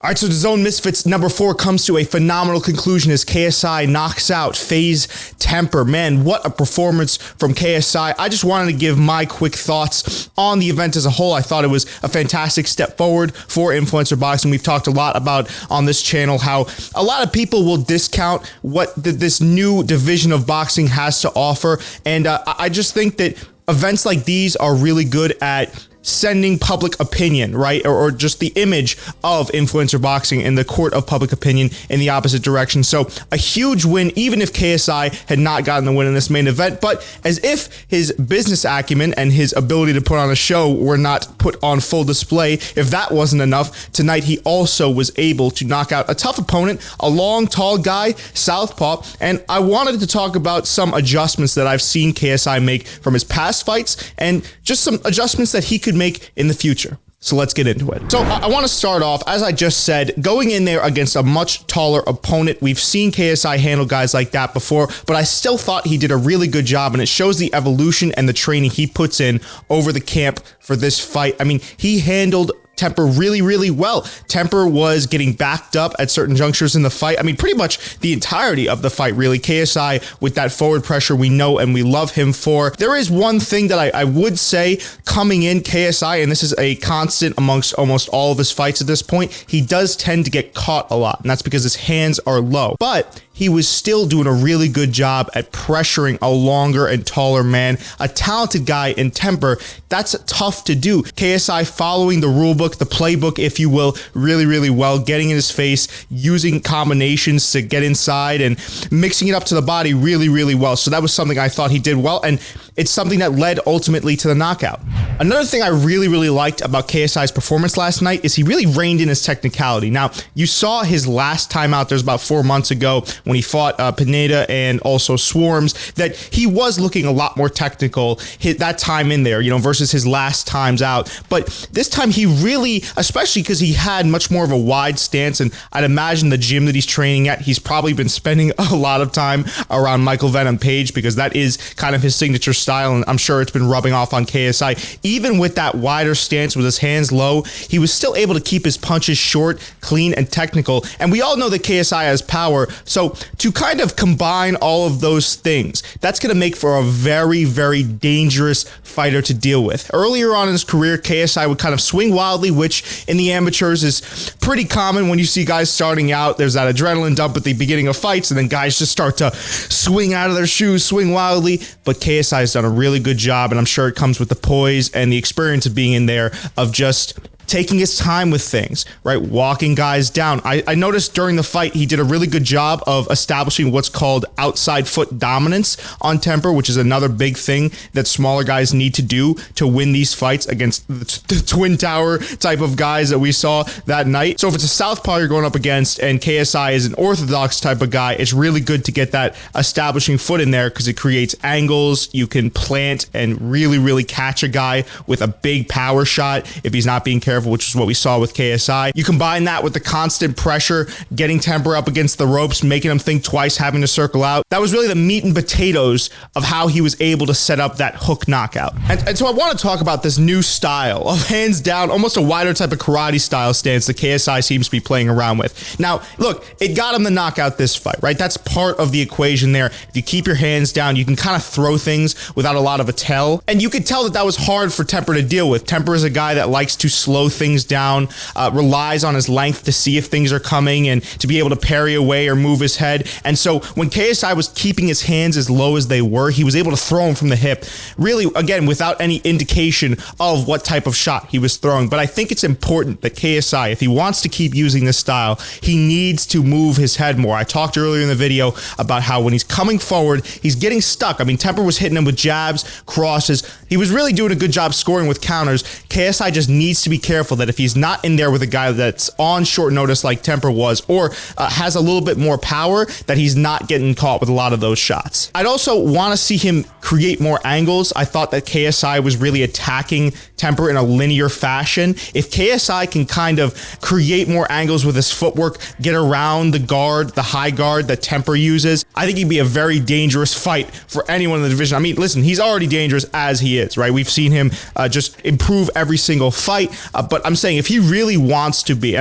All right, so the Zone Misfits number 4 comes to a phenomenal conclusion as KSI knocks out FAZE Temper. Man, what a performance from KSI. I just wanted to give my quick thoughts on the event as a whole. I thought it was a fantastic step forward for influencer boxing. We've talked a lot about on this channel how a lot of people will discount what this new division of boxing has to offer. And I just think that events like these are really good at sending public opinion, right? Or just the image of influencer boxing in the court of public opinion in the opposite direction. So a huge win, even if KSI had not gotten the win in this main event, but as if his business acumen and his ability to put on a show were not put on full display. If that wasn't enough, tonight he also was able to knock out a tough opponent, a long, tall guy, southpaw. And I wanted to talk about some adjustments that I've seen KSI make from his past fights and just some adjustments that he could make in the future. So let's get into it. So I want to start off, as I just said, going in there against a much taller opponent. We've seen KSI handle guys like that before, but I still thought he did a really good job, and it shows the evolution and the training he puts in over the camp for this fight. I mean, he handled Temper really, really well. Temper was getting backed up at certain junctures in the fight. I mean, pretty much the entirety of the fight, really. KSI with that forward pressure we know and we love him for. There is one thing that I would say coming in KSI, and this is a constant amongst almost all of his fights at this point, he does tend to get caught a lot, and that's because his hands are low. But he was still doing a really good job at pressuring a longer and taller man, a talented guy in Temper. That's tough to do. KSI following the rule book, the playbook, if you will, really, really well, getting in his face, using combinations to get inside and mixing it up to the body really, really well. So that was something I thought he did well, and it's something that led ultimately to the knockout. Another thing I really, really liked about KSI's performance last night is he really reined in his technicality. Now, you saw his last time out, there's about 4 months ago when he fought Pineda and also Swarms, that he was looking a lot more technical that time in there, versus his last times out. But this time he really, especially because he had much more of a wide stance, and I'd imagine the gym that he's training at, he's probably been spending a lot of time around Michael Venom Page because that is kind of his signature style, and I'm sure it's been rubbing off on KSI. Even with that wider stance with his hands low, he was still able to keep his punches short, clean, and technical. And we all know that KSI has power, so to kind of combine all of those things, that's going to make for a very, very dangerous fighter to deal with. Earlier on in his career, KSI would kind of swing wildly, which in the amateurs is pretty common when you see guys starting out. There's that adrenaline dump at the beginning of fights, and then guys just start to swing out of their shoes, swing wildly. But KSI has done a really good job, and I'm sure it comes with the poise and the experience of being in there, of just taking his time with things, right? Walking guys down. I noticed during the fight, he did a really good job of establishing what's called outside foot dominance on Temper, which is another big thing that smaller guys need to do to win these fights against the Twin Tower type of guys that we saw that night. So if it's a southpaw you're going up against and KSI is an orthodox type of guy, it's really good to get that establishing foot in there because it creates angles. You can plant and really, really catch a guy with a big power shot if he's not being careful, which is what we saw with KSI. You combine that with the constant pressure, getting Temper up against the ropes, making him think twice, having to circle out. That was really the meat and potatoes of how he was able to set up that hook knockout. And so I want to talk about this new style of hands down, almost a wider type of karate style stance that KSI seems to be playing around with. Now, look, it got him the knockout this fight, right? That's part of the equation there. If you keep your hands down, you can kind of throw things without a lot of a tell. And you could tell that that was hard for Temper to deal with. Temper is a guy that likes to slow things down, relies on his length to see if things are coming and to be able to parry away or move his head. And so when KSI was keeping his hands as low as they were, he was able to throw them from the hip, really, again, without any indication of what type of shot he was throwing. But I think it's important that KSI, if he wants to keep using this style, he needs to move his head more. I talked earlier in the video about how when he's coming forward, he's getting stuck. I mean, Temper was hitting him with jabs, crosses. He was really doing a good job scoring with counters. KSI just needs to be careful that if he's not in there with a guy that's on short notice like Temper was, or has a little bit more power, that he's not getting caught with a lot of those shots. I'd also want to see him create more angles. I thought that KSI was really attacking Temper in a linear fashion. If KSI can kind of create more angles with his footwork, get around the guard, the high guard that Temper uses, I think he'd be a very dangerous fight for anyone in the division. I mean, listen, he's already dangerous as he is, right? We've seen him just improve every single fight. But I'm saying if he really wants to be,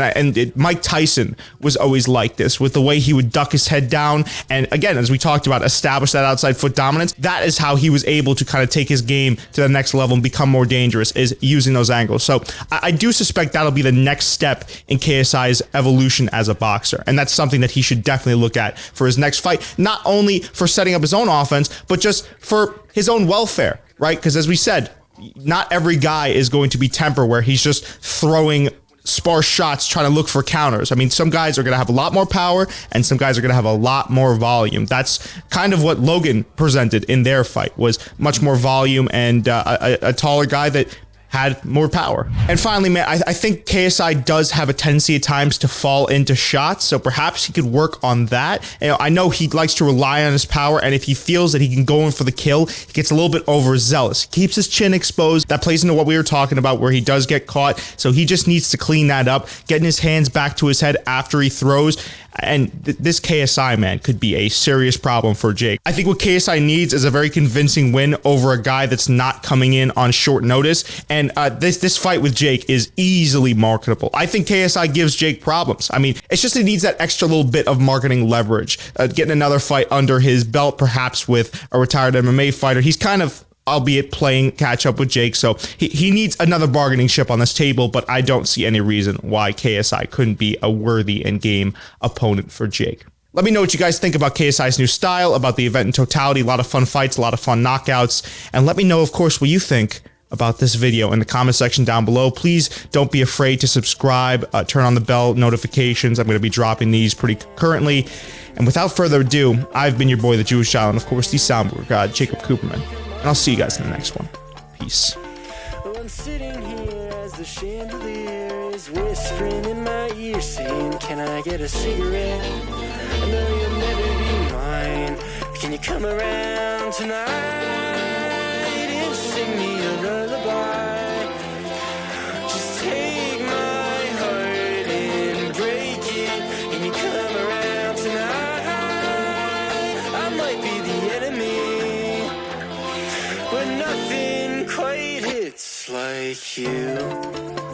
Mike Tyson was always like this with the way he would duck his head down. And again, as we talked about, establish that outside foot dominance. That is how he was able to kind of take his game to the next level and become more dangerous, is using those angles. So I do suspect that'll be the next step in KSI's evolution as a boxer. And that's something that he should definitely look at for his next fight, not only for setting up his own offense, but just for his own welfare, right? Because as we said, not every guy is going to be Temper where he's just throwing sparse shots trying to look for counters. I mean, some guys are going to have a lot more power and some guys are going to have a lot more volume. That's kind of what Logan presented in their fight, was much more volume and a taller guy that had more power. And finally, man, I think KSI does have a tendency at times to fall into shots, so perhaps he could work on that. I know he likes to rely on his power, and if he feels that he can go in for the kill, he gets a little bit overzealous. Keeps his chin exposed. That plays into what we were talking about, where he does get caught, so he just needs to clean that up, getting his hands back to his head after he throws. And this KSI, man, could be a serious problem for Jake. I think what KSI needs is a very convincing win over a guy that's not coming in on short notice. And this fight with Jake is easily marketable. I think KSI gives Jake problems. I mean, it's just he needs that extra little bit of marketing leverage. Getting another fight under his belt, perhaps with a retired MMA fighter. He's kind of, albeit playing catch up with Jake. So he needs another bargaining chip on this table, but I don't see any reason why KSI couldn't be a worthy and game opponent for Jake. Let me know what you guys think about KSI's new style, about the event in totality. A lot of fun fights, a lot of fun knockouts. And let me know, of course, what you think about this video in the comment section down below. Please don't be afraid to subscribe, turn on the bell notifications. I'm going to be dropping these pretty currently. And without further ado, I've been your boy, the Jewish Child, and of course, the soundboard god, Jacob Cooperman. And I'll see you guys in the next one. Peace. Well, I'm sitting here as the chandelier is whispering in my ear, saying, can I get a cigarette? I know you'll never be mine. Can you come around tonight and sing me a lullaby? Just take my heart and break it. Can you come around tonight? I might be the enemy, but nothing quite hits like you.